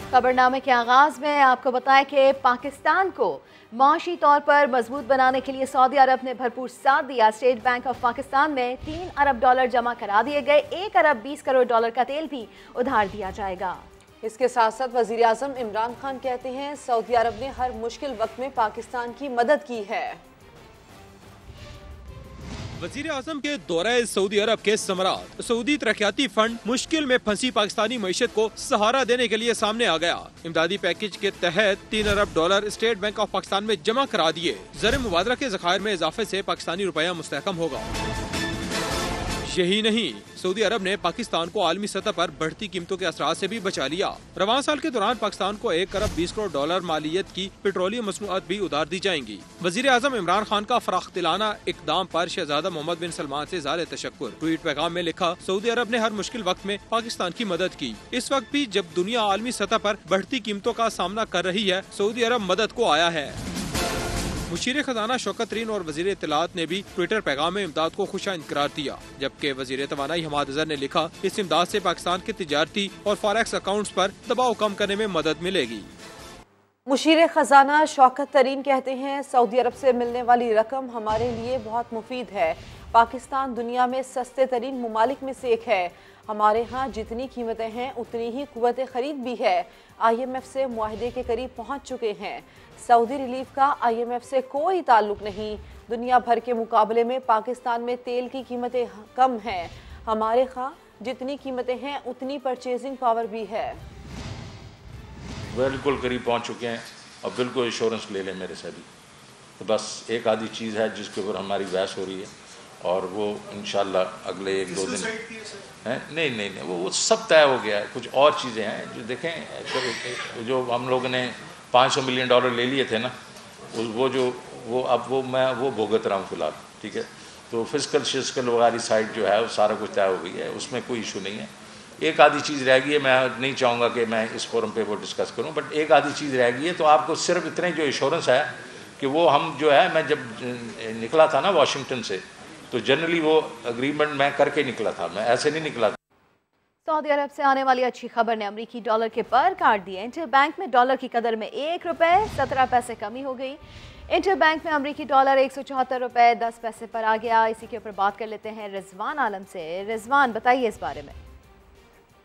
खबरनामे के आगाज में आपको बताएं कि पाकिस्तान को माशी तौर पर मजबूत बनाने के लिए सऊदी अरब ने भरपूर साथ दिया। स्टेट बैंक ऑफ पाकिस्तान में $3 अरब जमा करा दिए गए। 1 अरब 20 करोड़ डॉलर का तेल भी उधार दिया जाएगा। इसके साथ साथ वजीर आजम इमरान खान कहते हैं सऊदी अरब ने हर मुश्किल वक्त में पाकिस्तान की मदद की है। वजीर आजम के दौरे सऊदी अरब के समरात सऊदी तरक्याती फंड मुश्किल में फंसी पाकिस्तानी मईशत को सहारा देने के लिए सामने आ गया। इमदादी पैकेज के तहत $3 अरब स्टेट बैंक ऑफ पाकिस्तान में जमा करा दिए। ज़र मुबादला के ज़खायर में इजाफे से पाकिस्तानी रुपया मुस्तहकम होगा। यही नहीं, सऊदी अरब ने पाकिस्तान को आलमी सतह पर बढ़ती कीमतों के असरात से भी बचा लिया। रवान साल के दौरान पाकिस्तान को 1 अरब 20 करोड़ डॉलर मालियत की पेट्रोलियम मसनूआत भी उधार दी जाएंगी। वजीर आजम इमरान खान का फराख्तिलाना इकदाम पर शहजादा मोहम्मद बिन सलमान से इज़हार तशक्कुर। ट्वीट पैगाम में लिखा, सऊदी अरब ने हर मुश्किल वक्त में पाकिस्तान की मदद की। इस वक्त भी जब दुनिया आलमी सतह पर बढ़ती कीमतों का सामना कर रही है, सऊदी अरब मदद को आया है। मुशीर खजाना शौकत तरीन और वजीर इत्तलात ने भी ट्विटर पैगाम में इमदाद को खुशाइंद करार दिया, जबकि वजीर तवानाई हमाद अजहर ने लिखा, इस इमदाद से पाकिस्तान के तिजारती और फॉरेक्स अकाउंट्स पर दबाव कम करने में मदद मिलेगी। मुशीर खजाना शौकत तरीन कहते हैं सऊदी अरब से मिलने वाली रकम हमारे लिए बहुत मुफीद है। पाकिस्तान दुनिया में सस्ते तरीन ममालिक में से एक है। हमारे यहाँ जितनी कीमतें हैं उतनी ही कुव्वत खरीद भी है। IMF से मुआहदे के करीब पहुँच चुके हैं। सऊदी रिलीफ का IMF से कोई ताल्लुक नहीं। दुनिया भर के मुकाबले में पाकिस्तान में तेल की कीमतें कम हैं। हमारे यहाँ जितनी कीमतें हैं उतनी परचेजिंग पावर भी है। बिल्कुल करीब पहुंच चुके हैं। अब बिल्कुल इंश्योरेंस ले लें मेरे से भी। तो बस एक आधी चीज़ है जिसके ऊपर हमारी बहस हो रही है और वो इंशाल्लाह अगले 1-2 दिन है। नहीं, वो सब तय हो गया है। कुछ और चीज़ें हैं जो देखें, जो हम लोगों ने $500 मिलियन ले लिए थे ना, मैं भुगत रहा हूँ फिलहाल। ठीक है, तो फिजिकल वगैरह साइड जो है वो सारा कुछ तय हो गई है, उसमें कोई इशू नहीं है। एक आधी चीज़ रह गई है, मैं नहीं चाहूँगा कि मैं इस फोरम पे वो डिस्कस करूँ, बट एक आधी चीज़ रह गई है। तो आपको सिर्फ इतने जो इंश्योरेंस है कि वो हम जो है, मैं जब निकला था ना वाशिंगटन से, तो जनरली वो एग्रीमेंट मैं करके निकला था, मैं ऐसे नहीं निकला था। सऊदी अरब से आने वाली अच्छी खबर ने अमरीकी डॉलर के पर काट दिए। इंटर बैंक में डॉलर की कदर में 1 रुपए 17 पैसे कमी हो गई। इंटर बैंक में अमरीकी डॉलर 174 रुपए 10 पैसे पर आ गया। इसी के ऊपर बात कर लेते हैं रिजवान आलम से। रिजवान, बताइए इस बारे में।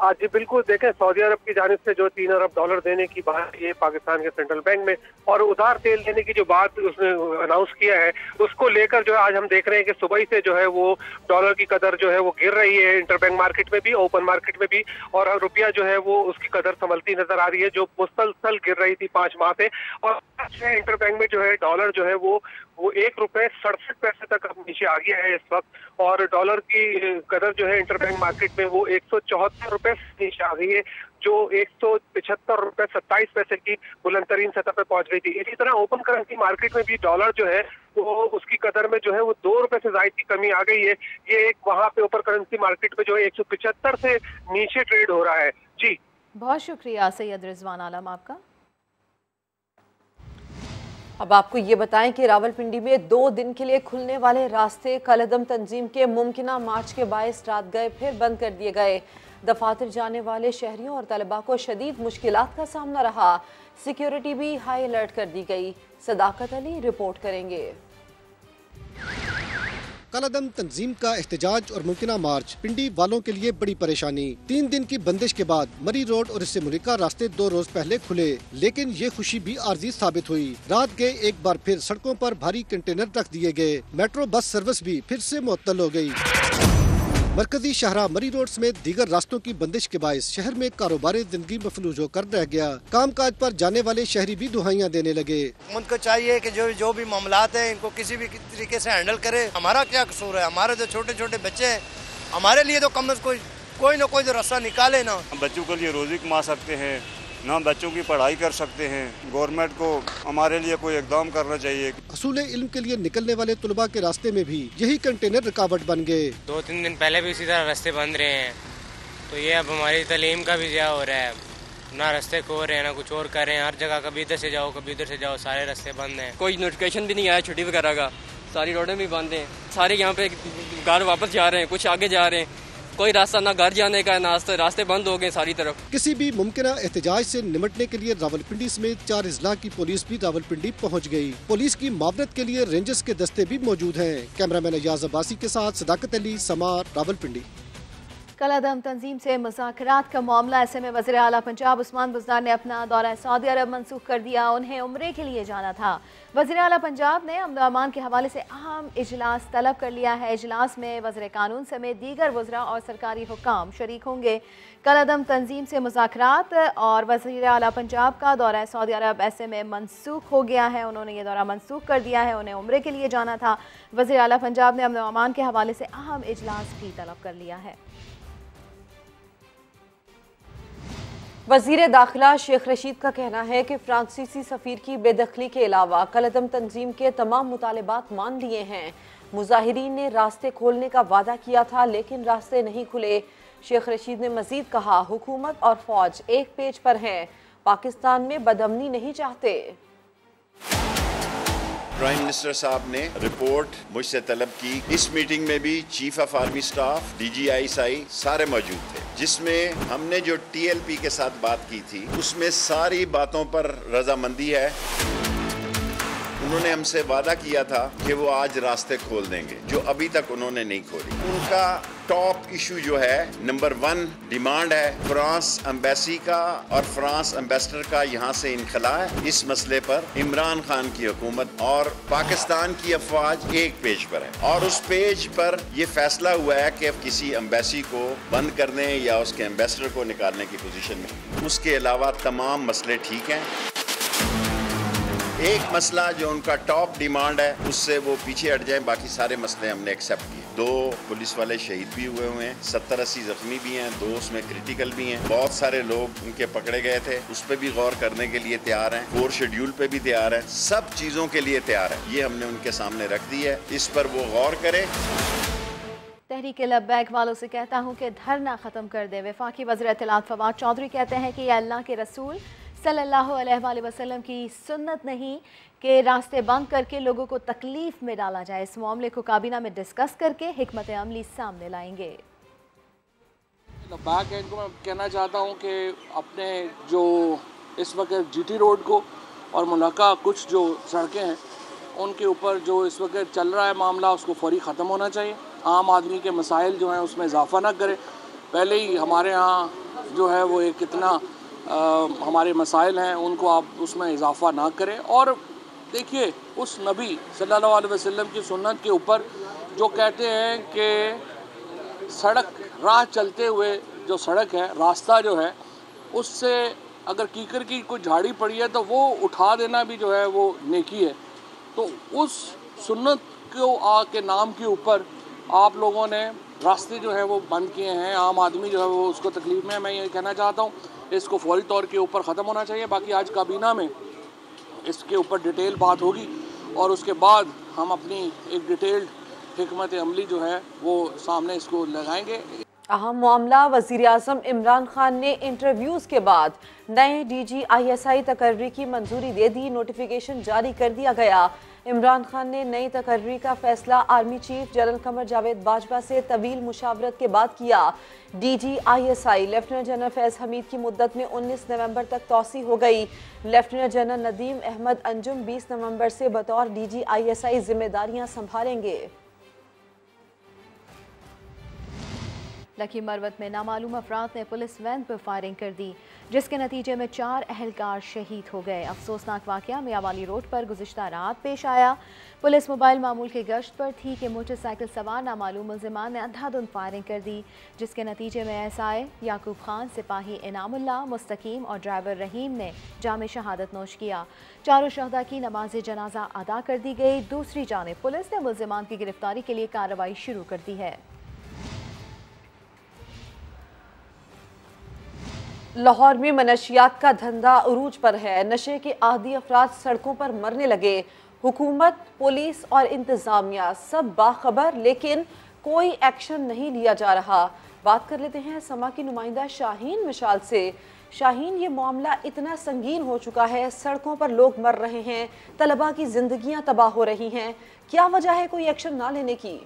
जी बिल्कुल, देखें सऊदी अरब की जानिब से जो $3 अरब देने की बात ये पाकिस्तान के सेंट्रल बैंक में और उधार तेल देने की जो बात उसने अनाउंस किया है, उसको लेकर जो है आज हम देख रहे हैं कि सुबह से जो है वो डॉलर की कदर जो है वो गिर रही है, इंटरबैंक मार्केट में भी, ओपन मार्केट में भी, और रुपया जो है वो उसकी कदर संभलती नजर आ रही है जो मुसलसल गिर रही थी 5 माह से। और इंटरबैंक में जो है डॉलर जो है वो 1 रुपए 67 पैसे तक अब नीचे आ गया है इस वक्त, और डॉलर की कदर जो है इंटरबैंक मार्केट में वो 174 रुपए नीचे आ गई है, जो 175 रुपए 27 पैसे की बुलंदतरीन सतह पे पहुंच गई थी। इसी तरह ओपन करेंसी मार्केट में भी डॉलर जो है वो उसकी कदर में जो है वो 2 रुपए से ज्यादा की कमी आ गई है। ये एक वहां पे ओपन करेंसी मार्केट में जो है 175 से नीचे ट्रेड हो रहा है। जी बहुत शुक्रिया सैयद रिजवान आलम आपका। अब आपको ये बताएं कि रावलपिंडी में 2 दिन के लिए खुलने वाले रास्ते कलअदम तंजीम के मुमकिना मार्च के बायस रात गए फिर बंद कर दिए गए। दफातर जाने वाले शहरियों और तलबा को शदीद मुश्किलात का सामना रहा। सिक्योरिटी भी हाई अलर्ट कर दी गई। सदाकत अली रिपोर्ट करेंगे। कलअदम तंजीम का एहतजाज और मुमकिना मार्च पिंडी वालों के लिए बड़ी परेशानी। 3 दिन की बंदिश के बाद मरी रोड और इससे मुल्का रास्ते 2 रोज पहले खुले, लेकिन ये खुशी भी आर्जी साबित हुई। रात गए एक बार फिर सड़कों पर भारी कंटेनर रख दिए गए। मेट्रो बस सर्विस भी फिर से मुअत्तल हो गई। मरकजी शहरा मरी रोड समेत दीगर रास्तों की बंदिश के बायस शहर में कारोबारी जिंदगी मफलूज होकर रह गया। काम काज पर जाने वाले शहरी भी दुहाइयां देने लगे। उनको चाहिए कि जो भी मामलात हैं इनको किसी भी तरीके से हैंडल करे। हमारा क्या कसूर है? हमारे जो छोटे छोटे बच्चे हैं, हमारे लिए तो कम अज कोई ना कोई तो रास्ता निकाले ना। बच्चों के लिए रोजी कमा सकते हैं, ना बच्चों की पढ़ाई कर सकते हैं। गवर्नमेंट को हमारे लिए कोई इक़दाम करना चाहिए। असूल इल्म के लिए निकलने वाले तुलबा के रास्ते में भी यही कंटेनर रुकावट बन गए। 2-3 दिन पहले भी इसी तरह रास्ते बंद रहे हैं, तो ये अब हमारी तालीम का भी ज़िया हो रहा है। ना रास्ते खो रहे हैं ना कुछ और कर रहे हैं। हर जगह कभी इधर से जाओ कभी इधर से जाओ, सारे रास्ते बंद हैं। कोई नोटिफिकेशन भी नहीं आया छुट्टी वगैरह का। सारी रोडें भी बंद हैं। सारे यहाँ पे घर वापस जा रहे हैं, कुछ आगे जा रहे हैं। कोई रास्ता ना घर जाने का, ना रास्ते बंद हो गए सारी तरफ। किसी भी मुमकिन एहतजाज से निमटने के लिए रावलपिंडी समेत 4 अजला की पुलिस भी रावलपिंडी पहुंच गई। पुलिस की मावरत के लिए रेंजर्स के दस्ते भी मौजूद हैं। कैमरामैन अयाज अब्बासी के साथ सदाकत अली, समार, रावलपिंडी। कलादम तंजीम से मुज़ाकरात का मामला, ऐसे में वज़ीर आला पंजाब उस्मान बुज़दार ने अपना दौरा सऊदी अरब मंसूख कर दिया। उन्हें उम्रे के लिए जाना था। वज़ीर आला पंजाब ने अमन अमान के हवाले से अहम इजलास तलब कर लिया है। इजलास में वज़ीर कानून समेत दीगर वज़रा और सरकारी हुक्काम शरीक होंगे। कलादम तंजीम से मुज़ाकरात और वज़ीर आला पंजाब का दौरा सऊदी अरब ऐसे में मनसूख हो गया है। उन्होंने ये दौरा मनसूख कर दिया है। उन्हें उम्रे के लिए जाना था। वज़ीर आला पंजाब ने अमन अमान के हवाले से अहम इजलास भी तलब कर लिया है। वज़ीर दाखिला शेख रशीद का कहना है कि फ्रांसीसी सफ़ीर की बेदखली के अलावा कलदम तंजीम के तमाम मुतालिबात मान लिए हैं। मुजाहिरीन ने रास्ते खोलने का वादा किया था लेकिन रास्ते नहीं खुले। शेख रशीद ने मजीद कहा, हुकूमत और फौज एक पेज पर हैं, पाकिस्तान में बदअमनी नहीं चाहते। प्राइम मिनिस्टर साहब ने रिपोर्ट मुझसे तलब की। इस मीटिंग में भी chief of army staff, DGISI सारे मौजूद थे, जिसमें हमने जो TLP के साथ बात की थी उसमें सारी बातों पर रजामंदी है। उन्होंने हमसे वादा किया था कि वो आज रास्ते खोल देंगे, जो अभी तक उन्होंने नहीं खोली। उनका टॉप इशू जो है, नंबर 1 डिमांड है फ्रांस एम्बेसी का और फ्रांस एम्बेसडर का यहाँ से इनखला है। इस मसले पर इमरान खान की हुकूमत और पाकिस्तान की अफवाज एक पेज पर है और उस पेज पर यह फैसला हुआ है कि किसी एम्बेसी को बंद करने या उसके एम्बेसडर को निकालने की पोजीशन में। उसके अलावा तमाम मसले ठीक हैं। एक मसला जो उनका टॉप डिमांड है उससे वो पीछे हट जाएं, बाकी सारे मसले हमने एक्सेप्ट किए। 2 पुलिस वाले शहीद भी हुए हैं, 70-80 जख्मी भी हैं, 2 उसमें क्रिटिकल भी हैं। बहुत सारे लोग उनके पकड़े गए थे, उस पर भी गौर करने के लिए तैयार हैं। 4 शेड्यूल पे भी तैयार है, सब चीज़ों के लिए तैयार है। ये हमने उनके सामने रख दी है, इस पर वो गौर करें। तहरीक लब्बैक वालों से कहता हूँ कि धरना ख़त्म कर दे। वफाकी वज़ीर इत्तलात फवाद चौधरी कहते हैं कि यह अल्लाह के रसूल सल्लल्लाहु अलैहि वसल्लम की सुन्नत नहीं कि रास्ते बंद करके लोगों को तकलीफ में डाला जाए। इस मामले को काबीना में डिस्कस करके हिकमत अमली सामने लाएंगे। लब्बैक इनको मैं कहना चाहता हूँ कि अपने जो इस वक्त GT रोड को और मुलाका कुछ जो सड़कें हैं उनके ऊपर जो इस वक्त चल रहा है मामला, उसको फौरी ख़त्म होना चाहिए। आम आदमी के मसाइल जो हैं उसमें इजाफा ना करें। पहले ही हमारे यहाँ जो है वो एक कितना हमारे मसाइल हैं, उनको आप उसमें इजाफा ना करें। और देखिए, उस नबी सल्लल्लाहु अलैहि वसल्लम की सुन्नत के ऊपर जो कहते हैं कि सड़क, राह चलते हुए जो सड़क है, रास्ता जो है, उससे अगर कीकर की कोई झाड़ी पड़ी है तो वो उठा देना भी जो है वो नेकी है। तो उस सुन्नत के नाम के ऊपर आप लोगों ने रास्ते जो है वो बंद किए हैं। आम आदमी जो है वो उसको तकलीफ में। मैं ये कहना चाहता हूँ इसको फौरी तौर के ऊपर ख़त्म होना चाहिए। बाकी आज काबीना में इसके ऊपर डिटेल बात होगी और उसके बाद हम अपनी एक डिटेल्ड हिकमत अमली जो है वो सामने इसको लगाएंगे। अहम मामला, वज़ीर आज़म इमरान खान ने इंटरव्यूज़ के बाद नए DGISI तकर्री की मंजूरी दे दी। नोटिफिकेशन जारी कर दिया गया। इमरान खान ने नई तकर्री का फैसला army chief general Qamar Javed Bajwa से तवील मुशावरत के बाद किया। DGISI लेफ्टिनेंट जनरल फैज़ हमीद की मुद्दत में 19 नवंबर तक तौसी हो गई। लेफ्टिनेंट जनरल नदीम अहमद अंजुम 20 नवंबर से बतौर DGISI जिम्मेदारियां संभालेंगे। लकी मरवत में नामालूम अफराद ने पुलिस वैन पर फायरिंग कर दी, जिसके नतीजे में 4 अहलकार शहीद हो गए। अफसोसनाक वाक़या मियावाली रोड पर गुज़िश्ता रात पेश आया। पुलिस मोबाइल मामूल की गश्त पर थी कि मोटरसाइकिल सवार नामालूम मुल्ज़िमान ने अंधाधुंध फायरिंग कर दी, जिसके नतीजे में SI याकूब खान, सिपाही इनामुल्लाह, मुस्तकीम और ड्राइवर रहीम ने जामे शहादत नोश किया। 4 शहदा की नमाज जनाजा अदा कर दी गई। दूसरी जानिब पुलिस ने मुल्ज़िमान की गिरफ्तारी के लिए कार्रवाई शुरू कर दी है। लाहौर में मनशियात का धंधा उरूज पर है। नशे के आदी अफराद सड़कों पर मरने लगे। हुकूमत, पुलिस और इंतज़ामिया सब बाखबर, लेकिन कोई एक्शन नहीं लिया जा रहा। बात कर लेते हैं समा की नुमाइंदा शाहीन मिशाल से। शाहीन, ये मामला इतना संगीन हो चुका है, सड़कों पर लोग मर रहे हैं, तलबा की जिंदगियां तबाह हो रही हैं, क्या वजह है कोई एक्शन ना लेने की?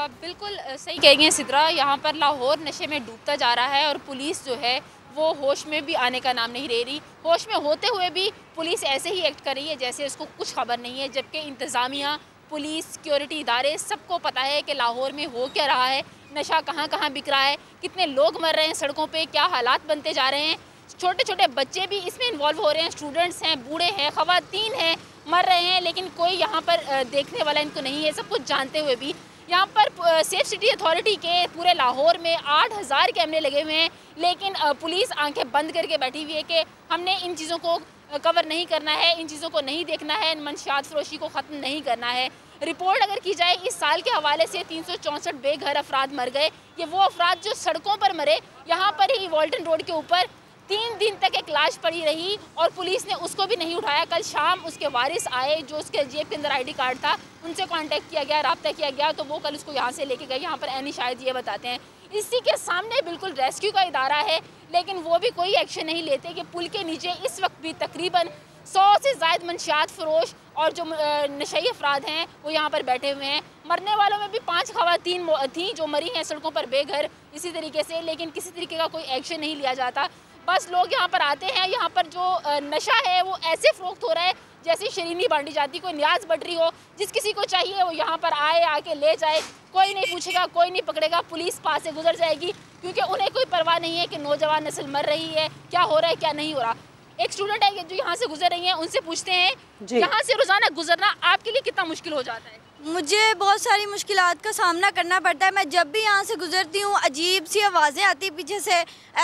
बिल्कुल सही कह गई हैं सिद्रा, यहाँ पर लाहौर नशे में डूबता जा रहा है और पुलिस जो है वो होश में भी आने का नाम नहीं ले रही। होश में होते हुए भी पुलिस ऐसे ही एक्ट कर रही है जैसे उसको कुछ खबर नहीं है, जबकि इंतज़ामिया, पुलिस, सिक्योरिटी इदारे सबको पता है कि लाहौर में हो क्या रहा है, नशा कहाँ कहाँ बिक रहा है, कितने लोग मर रहे हैं सड़कों पे, क्या हालात बनते जा रहे हैं। छोटे छोटे बच्चे भी इसमें इन्वॉल्व हो रहे हैं, स्टूडेंट्स हैं, बूढ़े हैं, ख़वातीन हैं, मर रहे हैं, लेकिन कोई यहाँ पर देखने वाला इनको नहीं है। सब कुछ जानते हुए भी यहाँ पर सेफ सिटी अथॉरिटी के पूरे लाहौर में 8000 कैमरे लगे हुए हैं, लेकिन पुलिस आंखें बंद करके बैठी हुई है कि हमने इन चीज़ों को कवर नहीं करना है, इन चीज़ों को नहीं देखना है, इन मंशियात फरोशी को ख़त्म नहीं करना है। रिपोर्ट अगर की जाए इस साल के हवाले से 364 बेघर अफराद मर गए। ये वो अफराद जो सड़कों पर मरे, यहाँ पर ही वॉल्टन रोड के ऊपर 3 दिन तक एक लाश पड़ी रही और पुलिस ने उसको भी नहीं उठाया। कल शाम उसके वारिस आए, जो उसके जेब के अंदर ID कार्ड था, उनसे कांटेक्ट किया गया, रब्ता किया गया, तो वो कल उसको यहाँ से लेके गए। यहाँ पर एनी शायद ये बताते हैं इसी के सामने बिल्कुल रेस्क्यू का इदारा है, लेकिन वो भी कोई एक्शन नहीं लेते कि पुल के नीचे इस वक्त भी तकरीबन 100 से ज़ायद मंशियात फरोश और जो नशई अफराद हैं वो यहाँ पर बैठे हुए हैं। मरने वालों में भी 5 ख़वातीन थी जो मरी हैं सड़कों पर बेघर इसी तरीके से, लेकिन किसी तरीके का कोई एक्शन नहीं लिया जाता। बस लोग यहाँ पर आते हैं, यहाँ पर जो नशा है वो ऐसे फ़रोख्त हो रहा है जैसे शरीनी बांटी जाती, कोई न्याज बढ़ रही हो, जिस किसी को चाहिए वो यहाँ पर आए, आके ले जाए, कोई नहीं पूछेगा, कोई नहीं पकड़ेगा, पुलिस पास से गुजर जाएगी, क्योंकि उन्हें कोई परवाह नहीं है कि नौजवान नस्ल मर रही है, क्या हो रहा है क्या नहीं हो रहा। एक स्टूडेंट है जो यहाँ से गुजर रही हैं, उनसे पूछते हैं यहाँ से रोजाना गुजरना आपके लिए कितना मुश्किल हो जाता है? मुझे बहुत सारी मुश्किलात का सामना करना पड़ता है। मैं जब भी यहाँ से गुजरती हूँ अजीब सी आवाज़ें आती है पीछे से,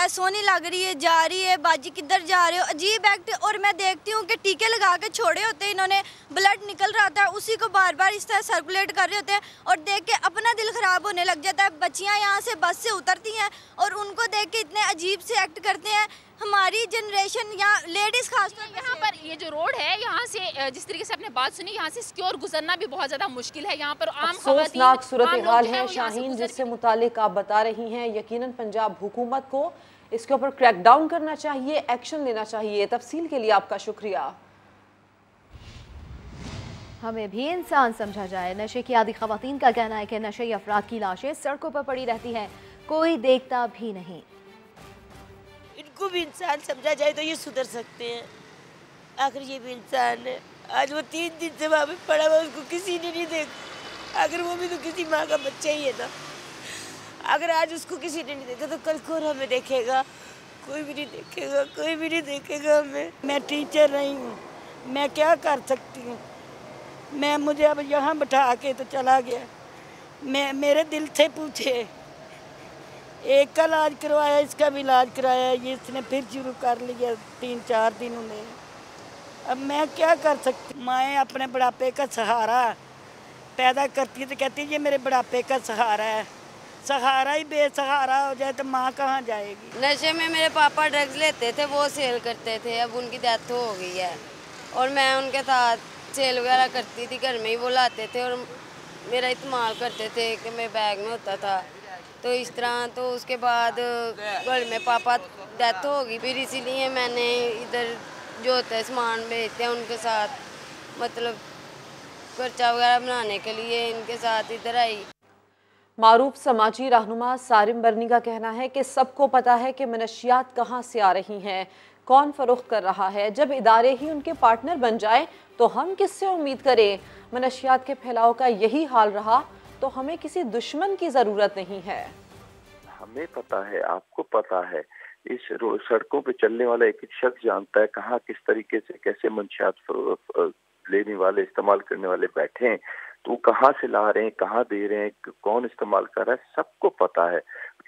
सोनी लग रही है, जा रही है, बाजी किधर जा रहे हो, अजीब एक्ट। और मैं देखती हूँ कि टीके लगा के छोड़े होते हैं इन्होंने, ब्लड निकल रहा था, उसी को बार बार इस तरह सर्कुलेट कर रहे होते हैं और देख के अपना दिल ख़राब होने लग जाता है। बच्चियाँ यहाँ से बस से उतरती हैं और उनको देख के इतने अजीब से एक्ट करते हैं। हमारी जनरेशन या लेडीज़ खासतौर पर यहाँ पर ये जो रोड है, यहाँ से जिस तरीके से आपने बात सुनी, यहाँ से सिक्योर गुजरना भी बहुत ज़्यादा मुश्किल है। यहाँ पर आम अफसोसनाक सूरत हाल है शाहीन, जिससे मुतालिक आप बता रही हैं। यकीनन पंजाब हुकूमत को इसके ऊपर क्रैकडाउन करना चाहिए, एक्शन लेना चाहिए। तफसील के लिए आपका शुक्रिया। हमें भी इंसान समझा जाए। नशे की आदी खवातीन का कहना है कि नशे अफराद की लाशें सड़कों पर पड़ी रहती हैं, कोई देखता भी नहीं। इनको भी इंसान समझा जाए तो ये सुधर सकते हैं। आखिर ये भी इंसान है। आज वो 3 दिन से वहाँ पे पड़ा हुआ, उसको किसी ने नहीं देखा। आखिर वो भी तो किसी माँ का बच्चा ही है ना। अगर आज उसको किसी ने नहीं देखा तो कल कौन हमें देखेगा? कोई भी नहीं देखेगा, कोई भी नहीं देखेगा हमें। मैं टीचर रही हूँ, मैं क्या कर सकती हूँ? मुझे अब यहाँ बैठा के तो चला गया। मेरे दिल से पूछे, एक का इलाज करवाया, इसका भी इलाज कराया, ये इसने फिर शुरू कर लिया 3-4 दिनों में। अब मैं क्या कर सकती? माएँ अपने बुढ़ापे का सहारा पैदा करती है तो कहती है ये मेरे बुढ़ापे का सहारा है। सहारा ही बेसहारा हो जाए तो माँ कहाँ जाएगी? नशे में मेरे पापा ड्रग्स लेते थे, वो सेल करते थे, अब उनकी डेथ हो गई है और मैं उनके साथ सेल वगैरह करती थी। घर में ही वो लाते थे और मेरा इस्तेमाल करते थे कि मेरे बैग में होता था। तो इस तरह तो उसके बाद घर में पापा डेथ हो गई, फिर इसीलिए मैंने इधर जो होता है सामान बेचते हैं उनके साथ, मतलब खर्चा वगैरह बनाने के लिए इनके साथ इधर आई। मारूफ समाजी रहनुमा सारिम बरनी का कहना है कि सबको पता है कि मनशियात कहाँ से आ रही हैं, कौन फरोख्त कर रहा है। जब इदारे ही उनके पार्टनर बन जाए तो हम किससे उम्मीद करें? मनशियात के फैलाव का यही हाल रहा तो हमें किसी दुश्मन की ज़रूरत नहीं है। हमें पता है, आपको पता है, इस सड़कों पे चलने वाला एक शख्स जानता है कहाँ किस तरीके से कैसे मंशियात लेने वाले, इस्तेमाल करने वाले बैठे हैं, तो वो कहाँ से ला रहे हैं, कहाँ दे रहे हैं, कौन इस्तेमाल कर रहा है, सबको पता है।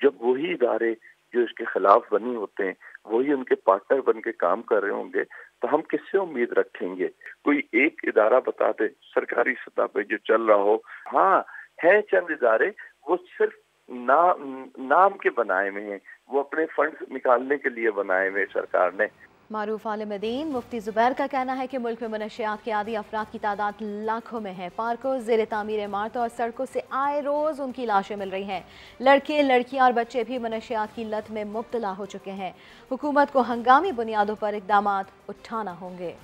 जब वही इदारे जो इसके खिलाफ बनी होते हैं वही उनके पार्टनर बन के काम कर रहे होंगे तो हम किससे उम्मीद रखेंगे? कोई एक इदारा बता दे सरकारी सतह पे जो चल रहा हो। हाँ है चंद इदारे, वो सिर्फ नाम के बनाए हुए हैं, वो अपने फंड्स निकालने के लिए बनाए हुए सरकार ने। मारूफ आलिम दीन मुफ्ती जुबैर का कहना है कि मुल्क में मनशियात के आदी अफराद की तादाद लाखों में है। पार्कों, ज़ेर तामीर इमारतों और सड़कों से आए रोज़ उनकी लाशें मिल रही हैं। लड़के, लड़कियां और बच्चे भी मनशियात की लत में मुब्तला हो चुके हैं। हुकूमत को हंगामी बुनियादों पर इक़दामात उठाना होंगे।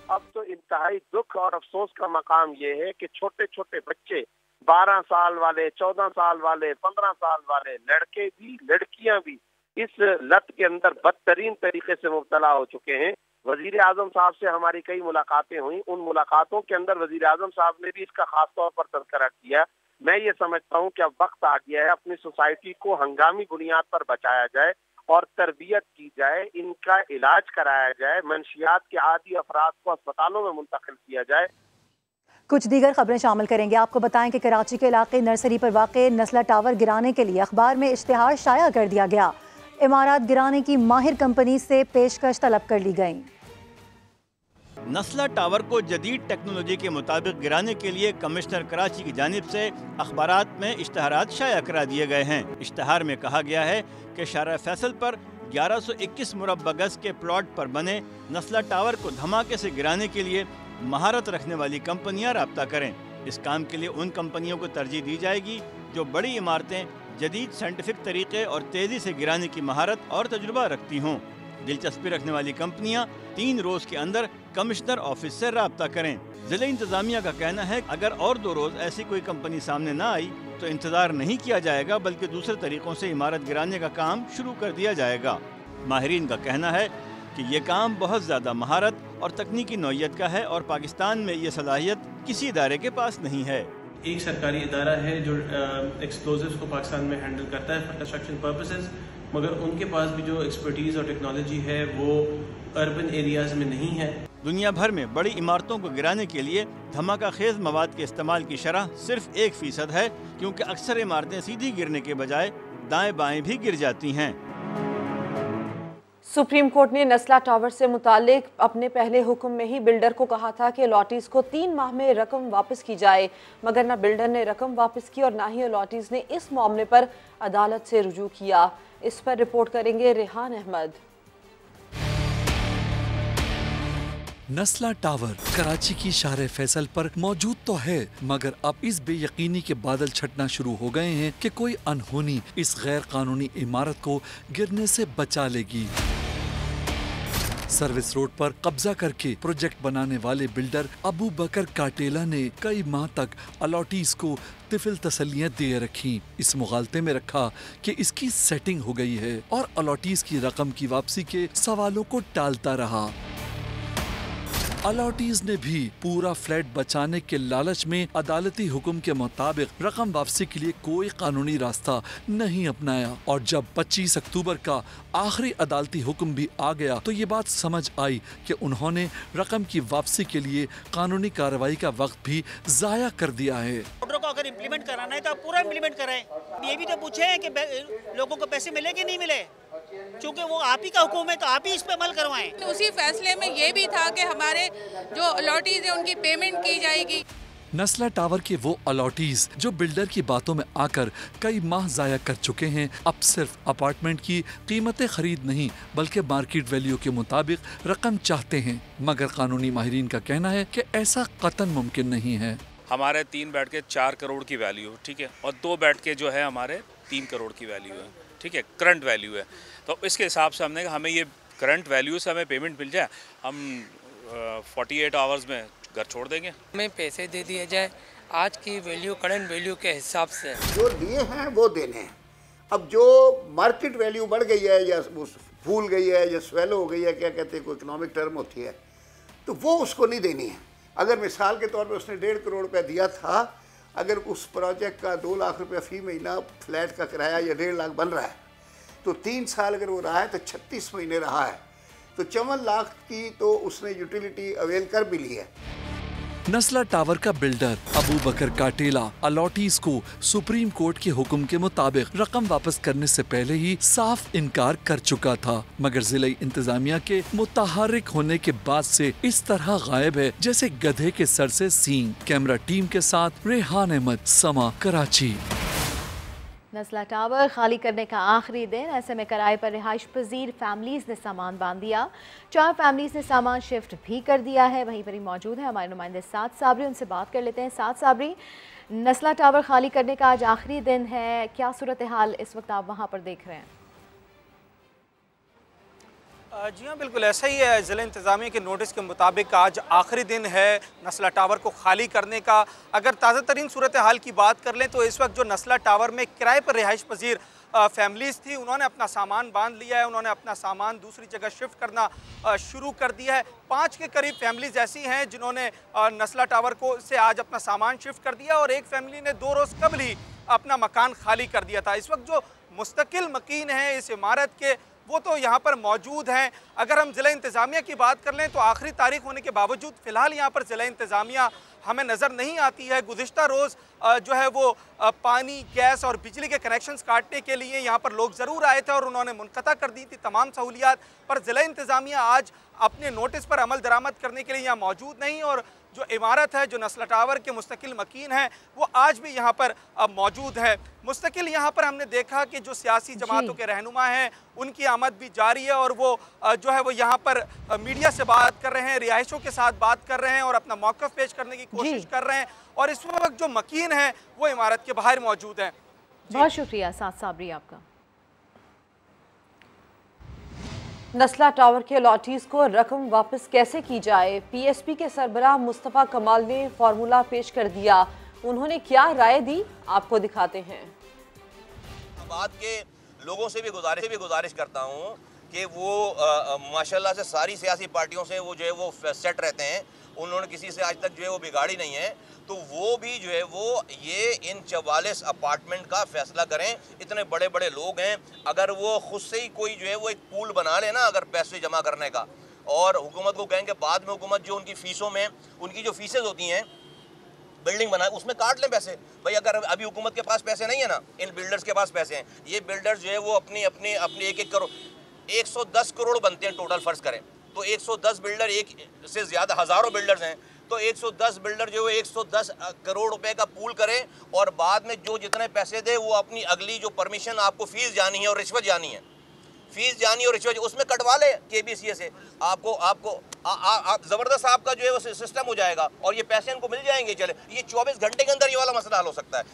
अब तो इंतहाई दुख और अफसोस का मकाम ये है कि छोटे छोटे बच्चे 12 साल वाले, 14 साल वाले, 15 साल वाले लड़के भी लड़कियां भी इस लत के अंदर बदतरीन तरीके से मुब्तला हो चुके हैं। वजीर आजम साहब से हमारी कई मुलाकातें हुई, उन मुलाकातों के अंदर वजीर आजम साहब ने भी इसका खास तौर पर तज़किरा किया। मैं ये समझता हूँ कि अब वक्त आ गया है अपनी सोसाइटी को हंगामी बुनियाद पर बचाया जाए और तरबियत की जाए, इनका इलाज कराया जाए, मंशियात के आदी अफराद को अस्पतालों में मुंतकिल किया जाए। कुछ दीगर खबरें शामिल करेंगे। आपको बताएं कि कराची के इलाके नर्सरी पर वाक़े नस्ला टावर गिराने के लिए अखबार में इश्तिहार शाया कर दिया गया। इमारत गिराने की माहिर कंपनी से पेशकश तलब कर ली गई। नस्ला टावर को जदीद टेक्नोलॉजी के मुताबिक गिराने के लिए कमिश्नर कराची की जानिब से अखबारात में इश्तहारात शाया करा दिए गए हैं। इश्तहार में कहा गया है कि शारा फैसल पर 1121 मुरब्बा गज के प्लॉट पर बने नस्ला टावर को धमाके से गिराने के लिए महारत रखने वाली कंपनियां राब्ता करें। इस काम के लिए उन कंपनियों को तरजीह दी जाएगी जो बड़ी इमारतें जदीद साइंटिफिक तरीके और तेज़ी से गिराने की महारत और तजुर्बा रखती हों। दिलचस्पी रखने वाली कंपनियां 3 रोज़ के अंदर कमिश्नर ऑफिस से राब्ता करें। ज़िला इंतज़ामिया का कहना है अगर और 2 रोज़ ऐसी कोई कंपनी सामने न आई तो इंतज़ार नहीं किया जाएगा, बल्कि दूसरे तरीक़ों से इमारत गिराने का काम शुरू कर दिया जाएगा। माहिरीन का कहना है कि ये काम बहुत ज़्यादा महारत और तकनीकी नौइयत का है और पाकिस्तान में ये सलाहियत किसी इदारे के पास नहीं है। एक सरकारी इदारा है जो एक्सप्लोजिव्स को पाकिस्तान में हैंडल करता है फॉर कंस्ट्रक्शन पर्पसेस, मगर उनके पास भी जो एक्सपर्टीज़ और टेक्नोलॉजी है वो अर्बन एरियाज़ में नहीं है। दुनिया भर में बड़ी इमारतों को गिराने के लिए धमाका खेज मवाद के इस्तेमाल की शरह सिर्फ 1% है, क्योंकि अक्सर इमारतें सीधी गिरने के बजाय दाएं बाएं भी गिर जाती हैं। सुप्रीम कोर्ट ने नस्ला टावर से मुतालिक अपने पहले हुक्म में ही बिल्डर को कहा था कि अलॉटीज़ को 3 माह में रकम वापस की जाए, मगर न बिल्डर ने रकम वापस की और ना ही अलॉटीज़ ने इस मामले पर अदालत से रुजू किया। इस पर रिपोर्ट करेंगे रेहान अहमद। नस्ला टावर कराची की शारे फैसल पर मौजूद तो है, मगर अब इस बेयकीनी के बादल छटना शुरू हो गए हैं कि कोई अनहोनी इस गैर कानूनी इमारत को गिरने से बचा लेगी। सर्विस रोड पर कब्जा करके प्रोजेक्ट बनाने वाले बिल्डर अबू बकर काटेला ने कई माह तक अलॉटीज को तिफिल तसल्लियां दे रखी। इस मुगालते में रखा कि इसकी सेटिंग हो गई है और अलॉटीज की रकम की वापसी के सवालों को टालता रहा। अलॉटीज ने भी पूरा फ्लैट बचाने के लालच में अदालती हुक्म के मुताबिक रकम वापसी के लिए कोई कानूनी रास्ता नहीं अपनाया और जब 25 अक्टूबर का आखिरी अदालती हुक्म भी आ गया तो ये बात समझ आई कि उन्होंने रकम की वापसी के लिए कानूनी कार्रवाई का वक्त भी जाया कर दिया है। ऑर्डर को अगर इम्प्लीमेंट कराना है तो आप पूरा इम्प्लीमेंट कराएं। ये भी तो पूछे कि लोगों को पैसे मिले कि नहीं मिले, क्योंकि वो आप ही का हुक्म है तो आप ही इस पे अमल करवाएं। उसी फैसले में ये भी था कि हमारे जो अलॉटीज है उनकी पेमेंट की जाएगी। नस्ला टावर के वो अलॉटीज जो बिल्डर की बातों में आकर कई माह जाया कर चुके हैं, अब सिर्फ अपार्टमेंट की कीमतें खरीद नहीं बल्कि मार्केट वैल्यू के मुताबिक रकम चाहते हैं, मगर कानूनी माहिरीन का कहना है कि ऐसा कतन मुमकिन नहीं है। हमारे 3 बेड के 4 करोड़ की वैल्यू, ठीक है, और 2 बेड के जो है हमारे 3 करोड़ की वैल्यू है, ठीक है, करंट वैल्यू है। तो इसके हिसाब से हमने हमें ये करंट वैल्यू से हमें पेमेंट मिल जाए, हम 48 आवर्स में घर छोड़ देंगे। हमें पैसे दे दिए जाए आज की वैल्यू करंट वैल्यू के हिसाब से, जो लिए हैं वो देने हैं। अब जो मार्केट वैल्यू बढ़ गई है या भूल गई है या स्वेलो हो गई है, क्या कहते हैं, कोई इकोनॉमिक टर्म होती है, तो वो उसको नहीं देनी है। अगर मिसाल के तौर पर उसने 1.5 करोड़ रुपया दिया था, अगर उस प्रोजेक्ट का 2 लाख रुपया फी महीना फ्लैट का किराया या 1.5 लाख बन रहा है तो 3 साल अगर वो रहा है तो 36 महीने रहा है तो 54 लाख की तो उसने यूटिलिटी अवेल कर भी ली है। नस्ला टावर का बिल्डर अबू बकर काटेला अलॉटीज को सुप्रीम कोर्ट के हुक्म के मुताबिक रकम वापस करने से पहले ही साफ इनकार कर चुका था, मगर जिला इंतजामिया के मुतहर्रिक होने के बाद से इस तरह गायब है जैसे गधे के सर से सींग। कैमरा टीम के साथ रेहान अहमद, समा, कराची। नस्ला टावर खाली करने का आखिरी दिन, ऐसे में किराए पर रिहाइश पजीर फैमिलीज ने सामान बांध दिया। 4 फैमिलीज ने सामान शिफ्ट भी कर दिया है। वहीं पर ही मौजूद है हमारे नुमाइंदे साद साबरी, उनसे बात कर लेते हैं। साद साबरी, नस्ला टावर खाली करने का आज आखिरी दिन है, क्या सूरत हाल इस वक्त आप वहाँ पर देख रहे हैं? जी हाँ, बिल्कुल ऐसा ही है। ज़िला इंतज़ामिया के नोटिस के मुताबिक आज आखिरी दिन है नस्ला टावर को खाली करने का। अगर ताज़ा तरीन सूरत हाल की बात कर लें तो इस वक्त जो नस्ला टावर में किराए पर रिहाइश पजीर फैमिलीज़ थी, उन्होंने अपना सामान बांध लिया है, उन्होंने अपना सामान दूसरी जगह शिफ्ट करना शुरू कर दिया है। 5 के करीब फैमिलीज़ ऐसी हैं जिन्होंने नस्ला टावर को से आज अपना सामान शिफ्ट कर दिया और एक फैमिली ने 2 रोज़ कबल ही अपना मकान खाली कर दिया था। इस वक्त जो मुस्तकिल मकीन है इस इमारत के, वो तो यहाँ पर मौजूद हैं। अगर हम ज़िला इंतज़ामिया की बात कर लें तो आखिरी तारीख होने के बावजूद फ़िलहाल यहाँ पर ज़िला इंतज़ामिया हमें नज़र नहीं आती है। गुज़िश्ता रोज़ जो है वो पानी, गैस और बिजली के कनेक्शंस काटने के लिए यहाँ पर लोग ज़रूर आए थे और उन्होंने मुनक़ता कर दी थी तमाम सहूलियात, पर ज़िला इंतज़ामिया आज अपने नोटिस पर अमल दरामद करने के लिए यहाँ मौजूद नहीं और जो इमारत है, जो नस्ला टावर के मुस्तकिल मकीन है, वो आज भी यहाँ पर मौजूद है। मुस्तकिल यहाँ पर हमने देखा कि जो सियासी जमातों के रहनुमा हैं उनकी आमद भी जारी है और वो जो है वो यहाँ पर मीडिया से बात कर रहे हैं, रिहायशों के साथ बात कर रहे हैं और अपना मौक़िफ़ पेश करने की कोशिश कर रहे हैं और इस वक्त जो मकीन है वो इमारत के बाहर मौजूद है। बहुत शुक्रिया साद साबरी आपका। नस्ला टावर के अलॉटीज़ को रकम वापस कैसे की जाए, पीएसपी के सरबराह मुस्तफ़ा कमाल ने फार्मूला पेश कर दिया। उन्होंने क्या राय दी, आपको दिखाते हैं। बात के लोगों से भी गुजारिश करता हूँ कि वो माशाल्लाह से सारी सियासी पार्टियों से वो जो है वो सेट रहते हैं, उन्होंने किसी से आज तक जो है वो बिगाड़ी नहीं है, तो वो भी जो है वो ये इन 44 अपार्टमेंट का फैसला करें। इतने बड़े बड़े लोग हैं, अगर वो खुद से ही कोई जो है वो एक पूल बना लेना अगर पैसे जमा करने का, और हुकूमत को कहेंगे बाद में हुकूमत जो उनकी फ़ीसों में उनकी जो फीसें होती हैं बिल्डिंग बनाए उसमें काट लें पैसे। भाई अगर अभी हुकूमत के पास पैसे नहीं है ना, इन बिल्डर्स के पास पैसे हैं, ये बिल्डर्स जो है वो अपनी 1-1 करोड़ 110 करोड़ बनते हैं टोटल, फ़र्ज़ करें तो 110 बिल्डर, एक से ज़्यादा हज़ारों बिल्डर्स हैं, तो 110 बिल्डर जो है 110 करोड़ रुपए का पूल करें और बाद में जो जितने पैसे दे वो अपनी अगली जो परमिशन आपको फ़ीस जानी है और रिश्वत जानी है, फीस जानी और रिश्वत उसमें कटवा ले KBCA से, आपको ज़बरदस्त आपका जो है वो सिस्टम हो जाएगा और ये पैसे इनको मिल जाएंगे। चले ये 24 घंटे के अंदर ये वाला मसला हल हो सकता है।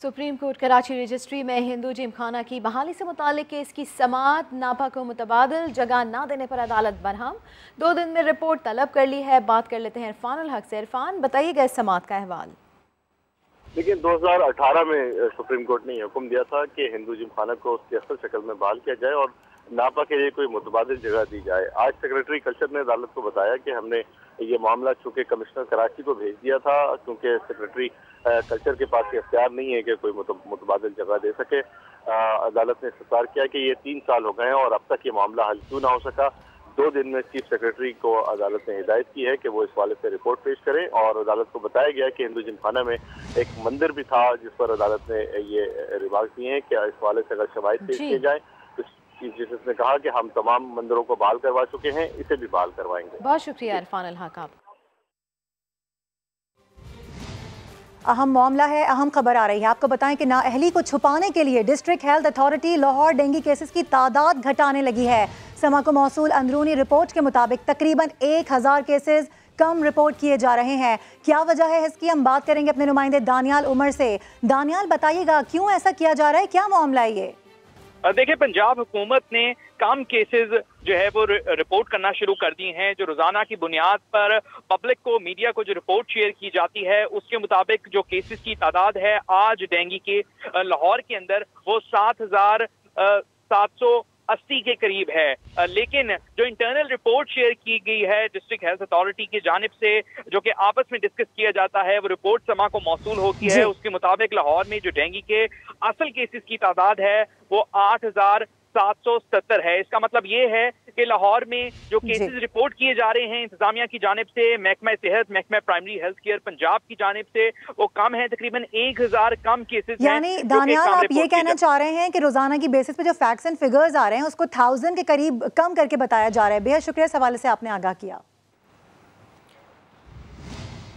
सुप्रीम कोर्ट कराची रजिस्ट्री में हिंदू जिमखाना की बहाली से मुतालिक केस की समाअत, नापा को मुतबादिल जगह ना देने पर अदालत बरहम, 2 दिन में रिपोर्ट तलब कर ली है। बात कर लेते हैं इरफानुल हक से। इरफान, बताइएगा इस समाअत का अहवाल। लेकिन 2018 में सुप्रीम कोर्ट ने हुक्म दिया था कि हिंदू जिमखाना को उसकी असल शक्ल में बहाल किया जाए और नापा के लिए कोई मुतबादिल जगह दी जाए। आज सेक्रेटरी कल्चर ने अदालत को बताया कि हमने ये मामला चूँकि कमिश्नर कराची को भेज दिया था, क्योंकि सेक्रेटरी कल्चर के पास ये अख्तियार नहीं है कि कोई मुतबादिल जगह दे सके। अदालत ने इस्तफसार किया कि ये 3 साल हो गए हैं और अब तक ये मामला हल क्यों ना हो सका। 2 दिन में चीफ सेक्रेटरी को अदालत ने हिदायत की है कि वो इस वाले से रिपोर्ट पेश करें और अदालत को बताया गया कि हिंदू जिमखाना में एक मंदिर भी था जिस पर अदालत ने ये रिमार्क दिए हैं कि इस वाले से अगर शवाहिद पेश किए जाए तो चीफ जस्टिस ने कहा कि हम तमाम मंदिरों को बहाल करवा चुके हैं, इसे भी बहाल करवाएंगे। बहुत शुक्रिया इरफानुल हक आप। अहम मामला है, अहम खबर आ रही है। आपको बताएं कि नाअहली को छुपाने के लिए district health authority Lahore dengue cases की तादाद घटाने लगी है। समा को मौसूल अंदरूनी रिपोर्ट के मुताबिक तकरीबन 1000 केसेस कम रिपोर्ट किए जा रहे हैं। क्या वजह है इसकी, हम बात करेंगे अपने नुमाइंदे दानियाल उमर से। दानियाल, बताइएगा क्यों ऐसा किया जा रहा है, क्या मामला है ये? देखिए, पंजाब हुकूमत ने कम केसेस जो है वो रिपोर्ट करना शुरू कर दी हैं। जो रोजाना की बुनियाद पर पब्लिक को, मीडिया को जो रिपोर्ट शेयर की जाती है उसके मुताबिक जो केसेस की तादाद है आज डेंगू के लाहौर के अंदर वो 7780 के करीब है। लेकिन जो इंटरनल रिपोर्ट शेयर की गई है डिस्ट्रिक्ट हेल्थ अथॉरिटी की जानिब से, जो कि आपस में डिस्कस किया जाता है, वो रिपोर्ट समा को मौसूल होती है। उसके मुताबिक लाहौर में जो डेंगू के असल केसेस की तादाद है वो 8770 है। इसका मतलब ये है कि लाहौर में जो केसेस रिपोर्ट किए जा रहे हैं इंतजामिया की जानिब से, महकमा सेहत, महकमा प्राइमरी हेल्थ केयर पंजाब की जानिब से, वो कम है, तकरीबन 1000 कम केसेस हैं। यानी दानियाल, आप ये कहना चाह रहे हैं कि रोजाना की बेसिस पे जो फैक्ट्स एंड फिगर्स आ रहे हैं उसको 1000 के करीब कम करके बताया जा रहा है। बेहद शुक्रिया इस हवाले से आपने आगाह किया।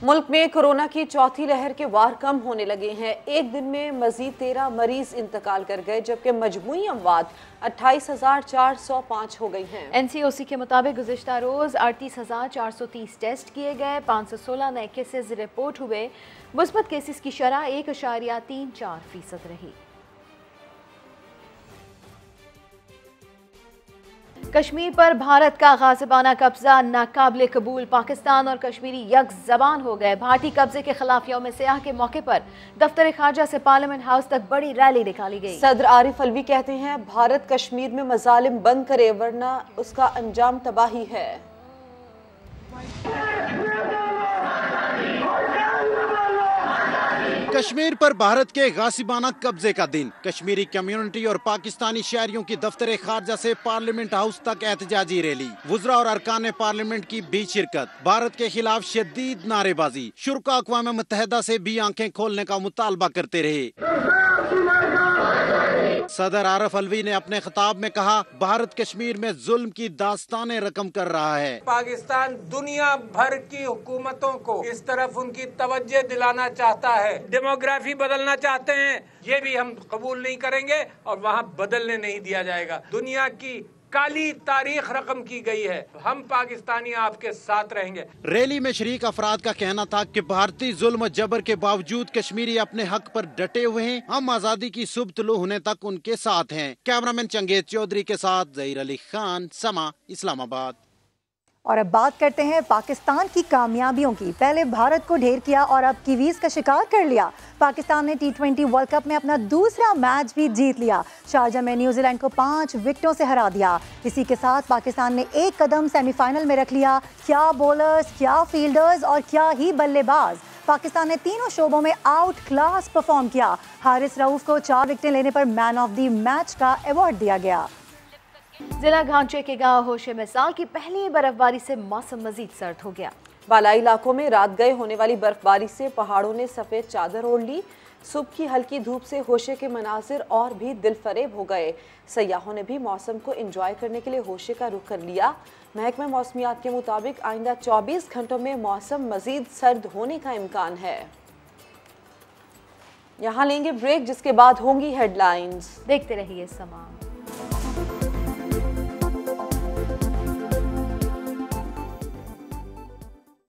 मुल्क में कोरोना की चौथी लहर के वार कम होने लगे हैं। एक दिन में मजीद 13 मरीज इंतकाल कर गए, जबकि मजमूई अमवात 28,405 हो गई हैं। NCOC के मुताबिक गुज़िश्ता रोज़ 38,430 टेस्ट किए गए, 516 नए केसेस रिपोर्ट हुए। मुस्बत केसेस की शरह 1.34% रही। कश्मीर पर भारत का गासिबाना कब्जा नाकाबिले कबूल, पाकिस्तान और कश्मीरी यक ज़बान हो गए। भारतीय कब्जे के खिलाफ यौम सियाह के मौके पर दफ्तर खारजा से पार्लियामेंट हाउस तक बड़ी रैली निकाली गई। सदर आरिफ अलवी कहते हैं भारत कश्मीर में मजालिम बंद करे वरना उसका अंजाम तबाही है। कश्मीर पर भारत के गासिबाना कब्जे का दिन, कश्मीरी कम्युनिटी और पाकिस्तानी शहरियों की दफ्तर खारजा से पार्लियामेंट हाउस तक एहतजाजी रैली, वुज़रा और अरकान पार्लियामेंट की भी शिरकत, भारत के खिलाफ शदीद नारेबाजी, शुरा अक़वाम मुत्तहिदा से भी आंखें खोलने का मुतालबा करते रहे। सदर आरिफ अलवी ने अपने खिताब में कहा, भारत कश्मीर में जुल्म की दास्तानें रकम कर रहा है। पाकिस्तान दुनिया भर की हुकूमतों को इस तरफ उनकी तवज्जो दिलाना चाहता है, डेमोग्राफी बदलना चाहते हैं, ये भी हम कबूल नहीं करेंगे और वहाँ बदलने नहीं दिया जाएगा। दुनिया की काली तारीख रकम की गई है, हम पाकिस्तानी आपके साथ रहेंगे। रैली में शरीक अफराद का कहना था कि भारतीय जुल्म जबर के बावजूद कश्मीरी अपने हक पर डटे हुए हैं, हम आजादी की सुबह तुलू होने तक उनके साथ हैं। कैमरामैन चंगेज चौधरी के साथ ज़हीर अली खान, समा, इस्लामाबाद। और अब बात करते हैं पाकिस्तान की कामयाबियों की। पहले भारत को ढेर किया और अब कीवीज का शिकार कर लिया। पाकिस्तान ने T20 वर्ल्ड कप में अपना दूसरा मैच भी जीत लिया। शारजा में न्यूजीलैंड को 5 विकेटों से हरा दिया। इसी के साथ पाकिस्तान ने एक कदम सेमीफाइनल में रख लिया। क्या बॉलर्स, क्या फील्डर्स और क्या ही बल्लेबाज। पाकिस्तान ने तीनों शोबों में आउट क्लास परफॉर्म किया। हारिस रऊफ को 4 विकेटें लेने पर मैन ऑफ द मैच का अवार्ड दिया गया। जिला घांचे के गांव होशे में साल की पहली बर्फबारी से मौसम मजीद सर्द हो गया। बालाई इलाकों में रात गए होने वाली बर्फबारी से पहाड़ों ने सफ़ेद चादर ओढ़ ली। सुबह की हल्की धूप से होशे के मनाजिर और भी दिलफरेब हो गए। सयाहों ने भी मौसम को एंजॉय करने के लिए होशे का रुख कर लिया। महकमा मौसमियात के मुताबिक आइंदा 24 घंटों में मौसम मजीद सर्द होने का इम्कान है। यहाँ लेंगे ब्रेक, जिसके बाद होंगी हेडलाइंस। देखते रहिए समा।